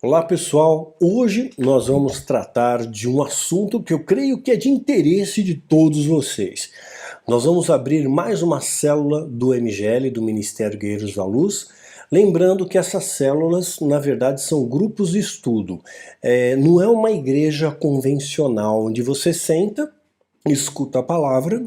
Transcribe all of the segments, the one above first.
Olá pessoal, hoje nós vamos tratar de um assunto que eu creio que é de interesse de todos vocês. Nós vamos abrir mais uma célula do MGL, do Ministério Guerreiros da Luz, lembrando que essas células na verdade são grupos de estudo. Não é uma igreja convencional onde você senta, escuta a palavra,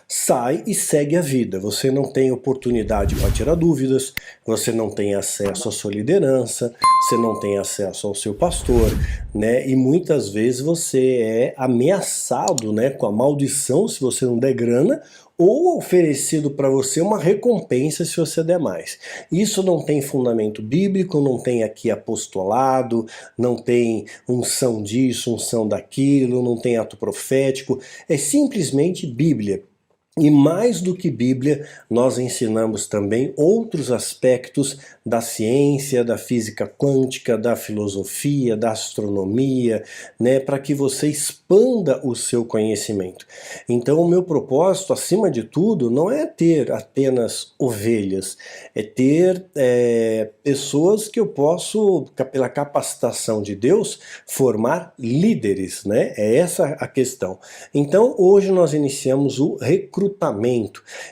sai e segue a vida. Você não tem oportunidade para tirar dúvidas, você não tem acesso à sua liderança, você não tem acesso ao seu pastor, né? E muitas vezes você é ameaçado, né, com a maldição se você não der grana, ou oferecido para você uma recompensa se você der mais. Isso não tem fundamento bíblico, não tem aqui apostolado, não tem unção disso, unção daquilo, não tem ato profético, é simplesmente Bíblia. E mais do que Bíblia, nós ensinamos também outros aspectos da ciência, da física quântica, da filosofia, da astronomia, né, para que você expanda o seu conhecimento. Então o meu propósito, acima de tudo, não é ter apenas ovelhas, é ter pessoas que eu posso, pela capacitação de Deus, formar líderes, né? É essa a questão. Então hoje nós iniciamos o recrutamento.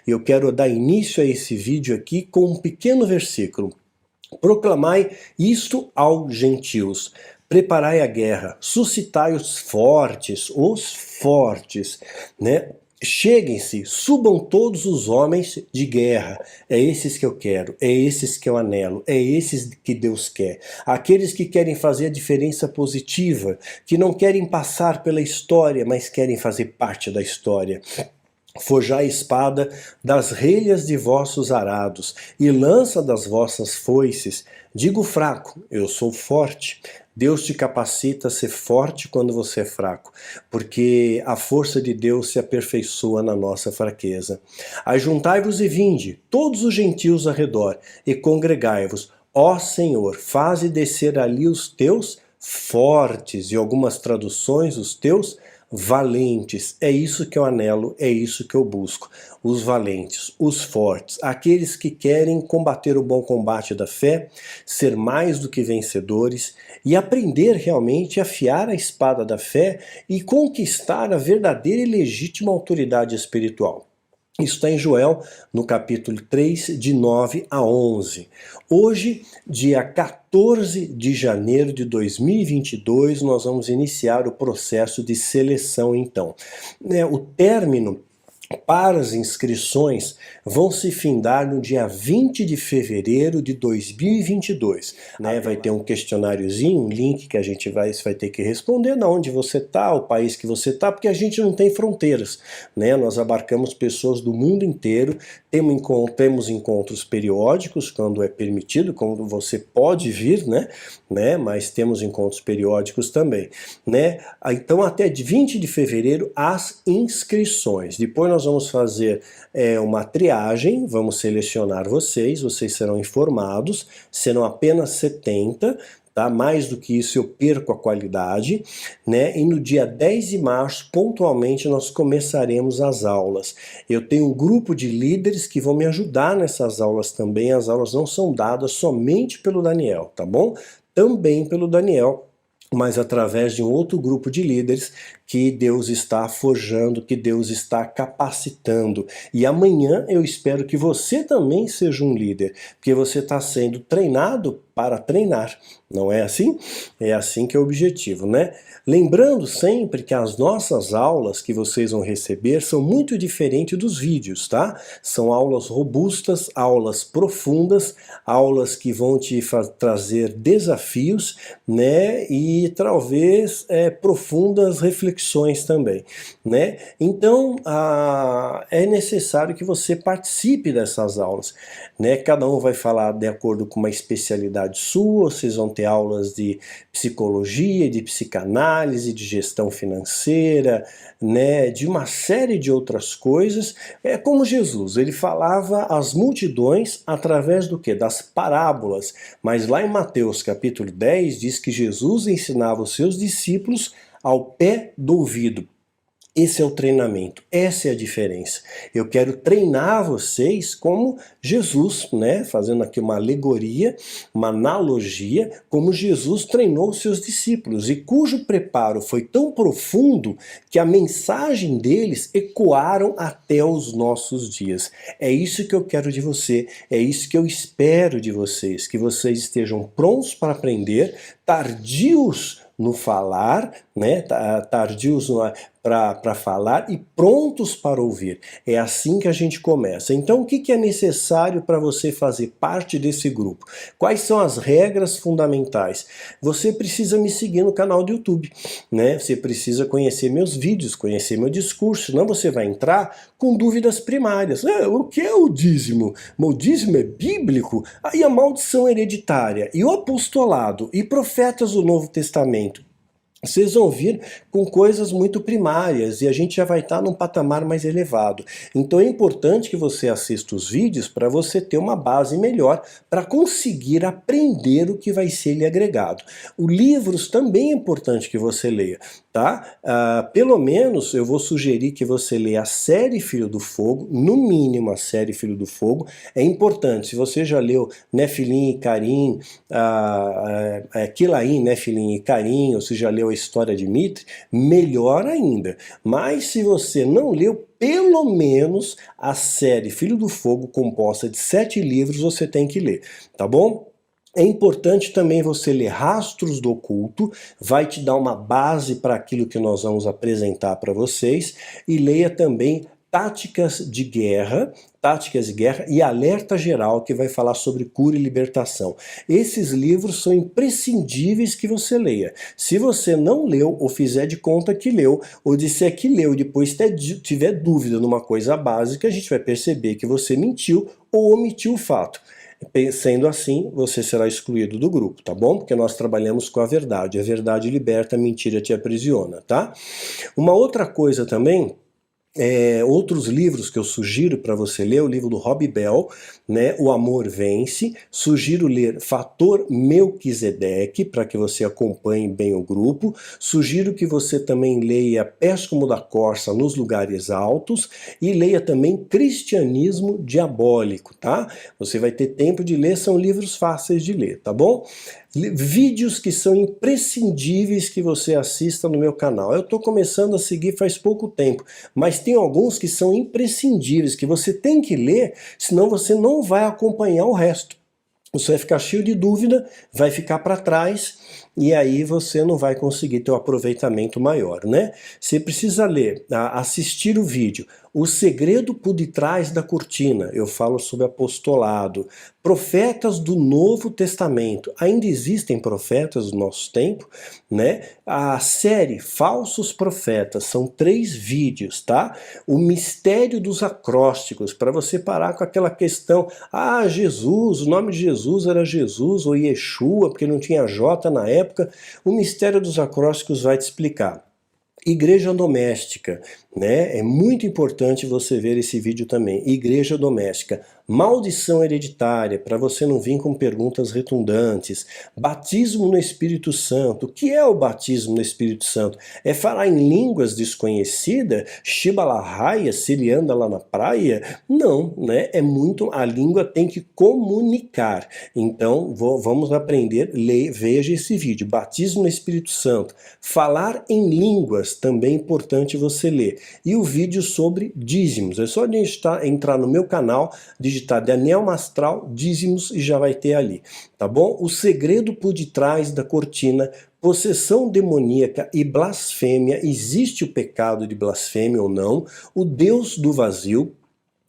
Eu quero dar início a esse vídeo aqui com um pequeno versículo. Proclamai isto aos gentios, preparai a guerra, suscitai os fortes, né? Cheguem-se, subam todos os homens de guerra. É esses que eu quero, é esses que eu anelo, é esses que Deus quer. Aqueles que querem fazer a diferença positiva, que não querem passar pela história, mas querem fazer parte da história. Forjai a espada das relhas de vossos arados, e lança das vossas foices. Digo fraco, eu sou forte. Deus te capacita a ser forte quando você é fraco, porque a força de Deus se aperfeiçoa na nossa fraqueza. Ajuntai-vos e vinde, todos os gentios ao redor, e congregai-vos. Ó Senhor, faze descer ali os teus fortes, e algumas traduções, os teus valentes. É isso que eu anelo, é isso que eu busco. Os valentes, os fortes, aqueles que querem combater o bom combate da fé, ser mais do que vencedores e aprender realmente a afiar a espada da fé e conquistar a verdadeira e legítima autoridade espiritual. Isso está em Joel, no capítulo 3, de 9 a 11. Hoje, dia 14 de janeiro de 2022, nós vamos iniciar o processo de seleção, então. O término para as inscrições vão se findar no dia 20 de fevereiro de 2022. Né? Vai ter um questionáriozinho, um link que a gente vai ter que responder de onde você está, o país que você está, porque a gente não tem fronteiras. Né? Nós abarcamos pessoas do mundo inteiro, temos encontros periódicos, quando é permitido, quando você pode vir, né? Mas temos encontros periódicos também. Né? Então até 20 de fevereiro as inscrições. Depois nós vamos fazer uma triagem, vamos selecionar vocês serão informados, serão apenas 70, tá? Mais do que isso eu perco a qualidade, né? E no dia 10 de março, pontualmente, nós começaremos as aulas. Eu tenho um grupo de líderes que vão me ajudar nessas aulas também, as aulas não são dadas somente pelo Daniel, tá bom? Também pelo Daniel, mas através de um outro grupo de líderes que Deus está forjando, que Deus está capacitando. E amanhã eu espero que você também seja um líder, porque você está sendo treinado para treinar, não é assim? É assim que é o objetivo, né? Lembrando sempre que as nossas aulas que vocês vão receber são muito diferentes dos vídeos, tá? São aulas robustas, aulas profundas, aulas que vão te trazer desafios, né? E talvez profundas reflexões também, né? Então é necessário que você participe dessas aulas, né? Cada um vai falar de acordo com uma especialidade sua, vocês vão ter aulas de psicologia, de psicanálise, de gestão financeira, né? De uma série de outras coisas. É como Jesus, ele falava às multidões através do quê? Das parábolas, mas lá em Mateus capítulo 10 diz que Jesus ensinava os seus discípulos ao pé do ouvido. Esse é o treinamento, essa é a diferença. Eu quero treinar vocês como Jesus, né? Fazendo aqui uma alegoria, uma analogia, como Jesus treinou os seus discípulos, e cujo preparo foi tão profundo que a mensagem deles ecoaram até os nossos dias. É isso que eu quero de você, é isso que eu espero de vocês, que vocês estejam prontos para aprender, tardios no falar, né? Tardios para falar e prontos para ouvir. É assim que a gente começa. Então, o que é necessário para você fazer parte desse grupo? Quais são as regras fundamentais? Você precisa me seguir no canal do YouTube, né? Você precisa conhecer meus vídeos, conhecer meu discurso, senão você vai entrar com dúvidas primárias. O que é o dízimo? O dízimo é bíblico? E a maldição hereditária? E o apostolado? E profetas do Novo Testamento? Vocês vão vir com coisas muito primárias e a gente já vai estar num patamar mais elevado. Então é importante que você assista os vídeos para você ter uma base melhor para conseguir aprender o que vai ser lhe agregado. Os livros também é importante que você leia, tá? Pelo menos eu vou sugerir que você leia a série Filho do Fogo, no mínimo a série Filho do Fogo. É importante, se você já leu Nefilim e Carim, Quilaim, Nefilim e Carim, ou se já leu a história de Mitre, melhor ainda. Mas se você não leu, pelo menos a série Filho do Fogo, composta de 7 livros, você tem que ler, tá bom? É importante também você ler Rastros do Oculto, vai te dar uma base para aquilo que nós vamos apresentar para vocês, e leia também Táticas de Guerra e Alerta Geral, que vai falar sobre cura e libertação. Esses livros são imprescindíveis que você leia. Se você não leu, ou fizer de conta que leu, ou disser que leu e depois tiver dúvida numa coisa básica, a gente vai perceber que você mentiu ou omitiu o fato. Sendo assim, você será excluído do grupo, tá bom? Porque nós trabalhamos com a verdade liberta, a mentira te aprisiona, tá? Uma outra coisa também, outros livros que eu sugiro para você ler, o livro do Rob Bell, né, O Amor Vence. Sugiro ler Fator Melquisedeque, para que você acompanhe bem o grupo. Sugiro que você também leia Pescomo da Corça nos Lugares Altos e leia também Cristianismo Diabólico, tá? Você vai ter tempo de ler, são livros fáceis de ler, tá bom? Vídeos que são imprescindíveis que você assista no meu canal. Eu estou começando a seguir faz pouco tempo, mas tem alguns que são imprescindíveis, que você tem que ler, senão você não vai acompanhar o resto. Você vai ficar cheio de dúvida, vai ficar para trás, e aí você não vai conseguir ter um aproveitamento maior, né? Você precisa ler, assistir o vídeo O Segredo por Detrás da Cortina, eu falo sobre apostolado, profetas do Novo Testamento, ainda existem profetas do nosso tempo, né? A série Falsos Profetas, são 3 vídeos, tá? O mistério dos acrósticos, para você parar com aquela questão, Jesus, o nome de Jesus era Jesus ou Yeshua, porque não tinha J na época. O mistério dos acrósticos vai te explicar. Igreja doméstica, né? É muito importante você ver esse vídeo também. Igreja doméstica, maldição hereditária, para você não vir com perguntas redundantes. Batismo no Espírito Santo. O que é o batismo no Espírito Santo? É falar em línguas desconhecidas? Shibalahaya, se ele anda lá na praia? Não, né? É muito, a língua tem que comunicar. Então, vamos aprender, veja esse vídeo. Batismo no Espírito Santo. Falar em línguas, também é importante você ler. E o vídeo sobre dízimos. É só entrar no meu canal, digitar Daniel Mastral, dízimos, e já vai ter ali, tá bom? O segredo por detrás da cortina, possessão demoníaca e blasfêmia, existe o pecado de blasfêmia ou não, o Deus do vazio,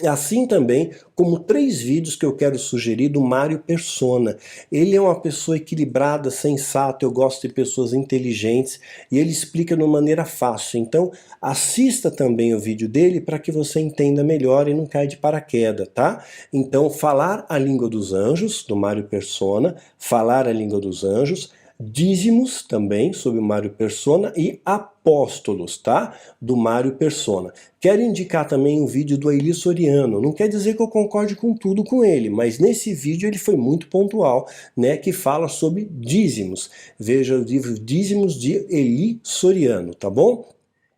assim também como 3 vídeos que eu quero sugerir do Mário Persona. Ele é uma pessoa equilibrada, sensata, eu gosto de pessoas inteligentes e ele explica de uma maneira fácil. Então assista também o vídeo dele para que você entenda melhor e não caia de paraquedas, tá? Então, Falar a Língua dos Anjos, do Mário Persona, Falar a Língua dos Anjos, Dízimos, também, sobre o Mário Persona, e Apóstolos, tá? Do Mário Persona. Quero indicar também um vídeo do Eli Soriano. Não quer dizer que eu concorde com tudo com ele, mas nesse vídeo ele foi muito pontual, né? Que fala sobre dízimos. Veja o livro Dízimos de Eli Soriano, tá bom?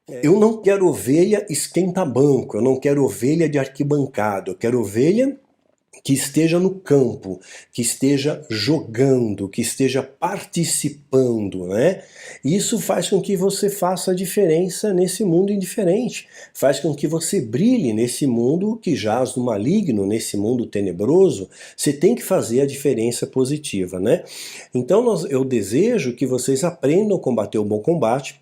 Eu não quero ovelha esquenta-banco, eu não quero ovelha de arquibancada, eu quero ovelha que esteja no campo, que esteja jogando, que esteja participando, né? Isso faz com que você faça a diferença nesse mundo indiferente, faz com que você brilhe nesse mundo que jaz no maligno, nesse mundo tenebroso. Você tem que fazer a diferença positiva, né? Então eu desejo que vocês aprendam a combater o bom combate,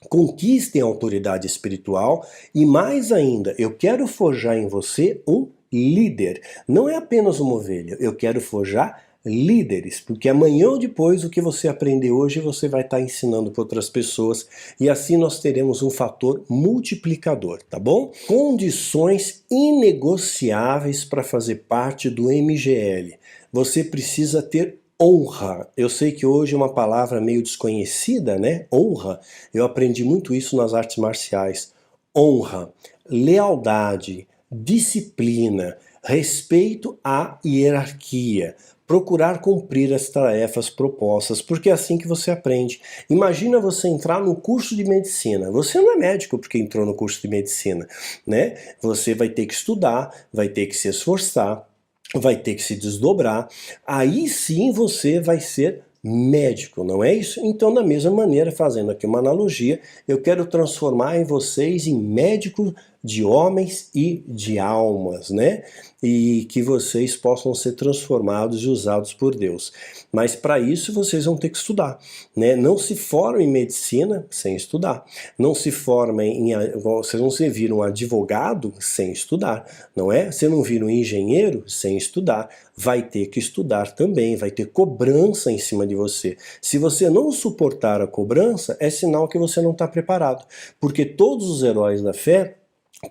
conquistem a autoridade espiritual e, mais ainda, eu quero forjar em você um líder. Não é apenas uma ovelha, eu quero forjar líderes, porque amanhã ou depois o que você aprender hoje você vai estar ensinando para outras pessoas e assim nós teremos um fator multiplicador, tá bom? Condições inegociáveis para fazer parte do MGL. Você precisa ter honra. Eu sei que hoje é uma palavra meio desconhecida, né? Honra. Eu aprendi muito isso nas artes marciais. Honra, lealdade, disciplina, respeito à hierarquia, procurar cumprir as tarefas propostas, porque é assim que você aprende. Imagina você entrar no curso de medicina. Você não é médico porque entrou no curso de medicina, né? Você vai ter que estudar, vai ter que se esforçar, vai ter que se desdobrar, aí sim você vai ser médico, não é isso? Então, da mesma maneira, fazendo aqui uma analogia, eu quero transformar em vocês em médicos de homens e de almas, né? E que vocês possam ser transformados e usados por Deus. Mas para isso vocês vão ter que estudar, né? Não se formem em medicina sem estudar. Não se formem vocês não se viram um advogado sem estudar, não é? Você não vira um engenheiro sem estudar. Vai ter que estudar também, vai ter cobrança em cima de você. Se você não suportar a cobrança, é sinal que você não está preparado. Porque todos os heróis da fé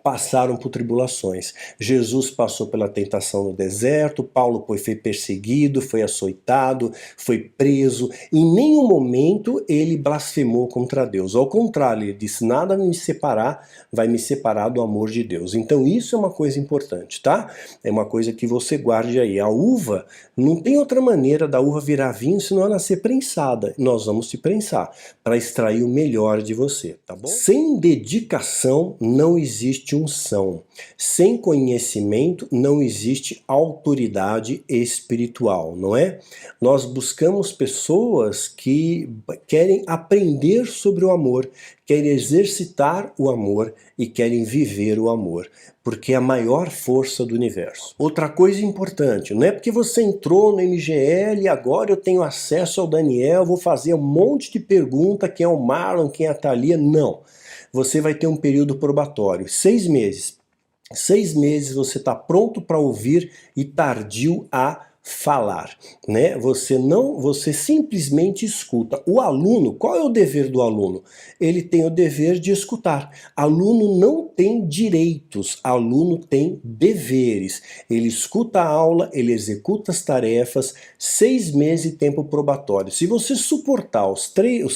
passaram por tribulações. Jesus passou pela tentação no deserto, Paulo foi perseguido, foi açoitado, foi preso. Em nenhum momento ele blasfemou contra Deus. Ao contrário, ele disse, nada me separar, vai me separar do amor de Deus. Então isso é uma coisa importante, tá? É uma coisa que você guarde aí. A uva, não tem outra maneira da uva virar vinho senão ela ser prensada. Nós vamos te prensar para extrair o melhor de você, tá bom? Sem dedicação não existe unção. Sem conhecimento não existe autoridade espiritual, não é? Nós buscamos pessoas que querem aprender sobre o amor, querem exercitar o amor e querem viver o amor, porque é a maior força do universo. Outra coisa importante, não é porque você entrou no MGL e agora eu tenho acesso ao Daniel, vou fazer um monte de pergunta, quem é o Marlon, quem é a Thalia, não. Você vai ter um período probatório, 6 meses. 6 meses você está pronto para ouvir e tardio a falar, né? Você simplesmente escuta. O aluno, qual é o dever do aluno? Ele tem o dever de escutar. Aluno não tem direitos, aluno tem deveres. Ele escuta a aula, ele executa as tarefas, 6 meses de tempo probatório. Se você suportar os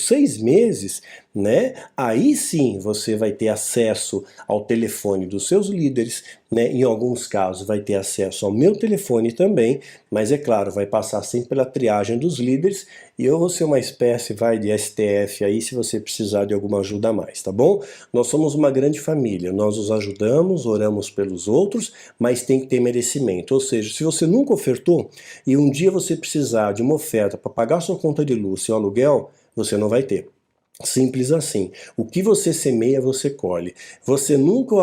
6 meses, né? Aí sim você vai ter acesso ao telefone dos seus líderes, né? Em alguns casos vai ter acesso ao meu telefone também, mas é claro, vai passar sempre pela triagem dos líderes e eu vou ser uma espécie de STF aí se você precisar de alguma ajuda a mais, tá bom? Nós somos uma grande família, nós nos ajudamos, oramos pelos outros, mas tem que ter merecimento, ou seja, se você nunca ofertou e um dia você precisar de uma oferta para pagar sua conta de luz, seu aluguel, você não vai ter. Simples assim. O que você semeia, você colhe. Você nunca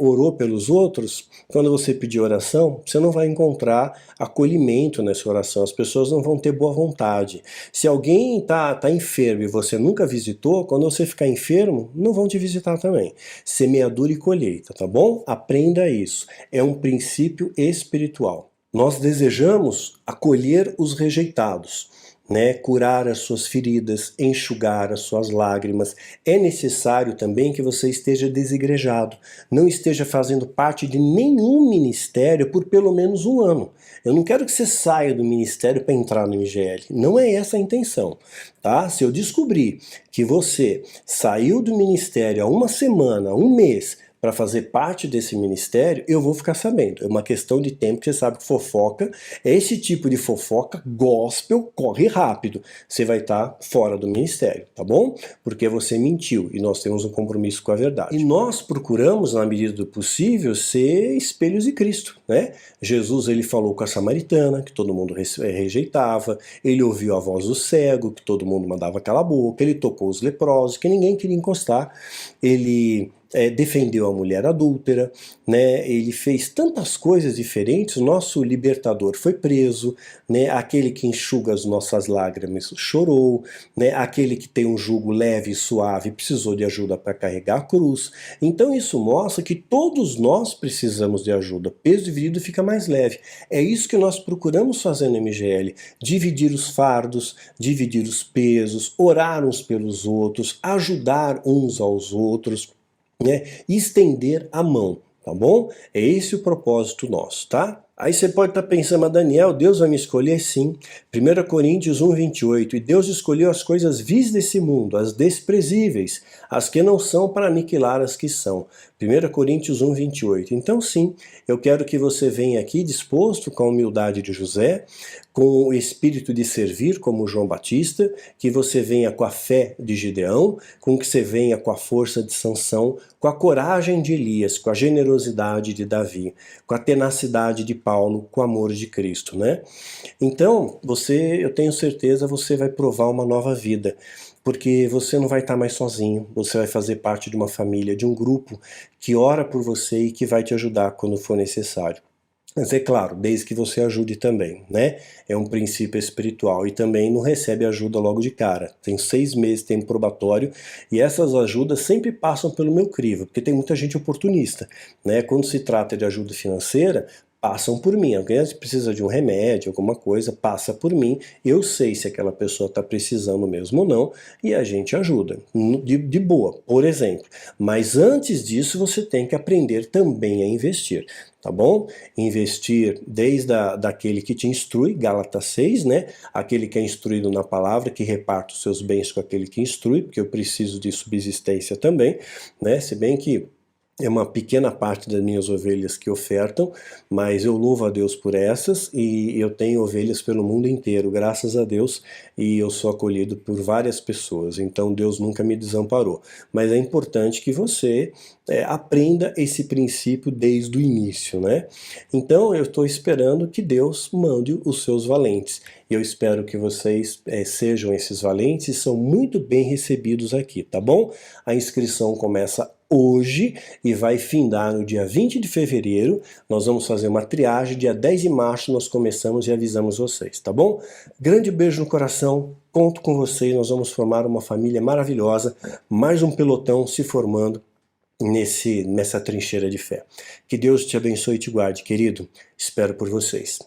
orou pelos outros? Quando você pedir oração, você não vai encontrar acolhimento nessa oração. As pessoas não vão ter boa vontade. Se alguém tá enfermo e você nunca visitou, quando você ficar enfermo, não vão te visitar também. Semeadura e colheita, tá bom? Aprenda isso. É um princípio espiritual. Nós desejamos acolher os rejeitados, né, curar as suas feridas, enxugar as suas lágrimas. É necessário também que você esteja desigrejado, não esteja fazendo parte de nenhum ministério por pelo menos um ano. Eu não quero que você saia do ministério para entrar no MGL, não é essa a intenção, tá? Se eu descobrir que você saiu do ministério há uma semana, um mês, para fazer parte desse ministério, eu vou ficar sabendo. É uma questão de tempo, que você sabe que fofoca, esse tipo de fofoca gospel corre rápido. Você vai estar fora do ministério, tá bom? Porque você mentiu e nós temos um compromisso com a verdade. E nós procuramos, na medida do possível, ser espelhos de Cristo, né? Jesus, ele falou com a samaritana, que todo mundo rejeitava, ele ouviu a voz do cego, que todo mundo mandava calar a boca, ele tocou os leprosos, que ninguém queria encostar, ele defendeu a mulher adúltera, né? Ele fez tantas coisas diferentes. O nosso libertador foi preso, né? Aquele que enxuga as nossas lágrimas chorou, né? Aquele que tem um jugo leve e suave precisou de ajuda para carregar a cruz. Então isso mostra que todos nós precisamos de ajuda. Peso dividido fica mais leve. É isso que nós procuramos fazer no MGL: dividir os fardos, dividir os pesos, orar uns pelos outros, ajudar uns aos outros, né? Estender a mão, tá bom? É esse o propósito nosso, tá? Aí você pode estar pensando, mas Daniel, Deus vai me escolher? Sim. 1 Coríntios 1:28, e Deus escolheu as coisas vis desse mundo, as desprezíveis, as que não são, para aniquilar as que são. 1 Coríntios 1:28. Então sim, eu quero que você venha aqui disposto com a humildade de José, com o espírito de servir como João Batista, que você venha com a fé de Gideão, com que você venha com a força de Sansão, com a coragem de Elias, com a generosidade de Davi, com a tenacidade de Paulo, com o amor de Cristo, né? Então, eu tenho certeza, você vai provar uma nova vida, porque você não vai estar mais sozinho, você vai fazer parte de uma família, de um grupo que ora por você e que vai te ajudar quando for necessário. Mas é claro, desde que você ajude também, né? É um princípio espiritual, e também não recebe ajuda logo de cara. Tem 6 meses, tempo probatório, e essas ajudas sempre passam pelo meu crivo, porque tem muita gente oportunista, né? Quando se trata de ajuda financeira, passam por mim. Alguém precisa de um remédio, alguma coisa, passa por mim. Eu sei se aquela pessoa está precisando mesmo ou não, e a gente ajuda, de boa, por exemplo. Mas antes disso, você tem que aprender também a investir, tá bom? Investir desde daquele que te instrui, Gálatas 6, né? Aquele que é instruído na palavra, que reparte os seus bens com aquele que instrui, porque eu preciso de subsistência também, né? Se bem que é uma pequena parte das minhas ovelhas que ofertam, mas eu louvo a Deus por essas, e eu tenho ovelhas pelo mundo inteiro, graças a Deus, e eu sou acolhido por várias pessoas, então Deus nunca me desamparou. Mas é importante que você aprenda esse princípio desde o início, né? Então eu estou esperando que Deus mande os seus valentes. Eu espero que vocês sejam esses valentes e são muito bem recebidos aqui, tá bom? A inscrição começa hoje e vai findar no dia 20 de fevereiro. Nós vamos fazer uma triagem, dia 10 de março nós começamos e avisamos vocês, tá bom? Grande beijo no coração, conto com vocês, nós vamos formar uma família maravilhosa, mais um pelotão se formando nessa trincheira de fé. Que Deus te abençoe e te guarde, querido. Espero por vocês.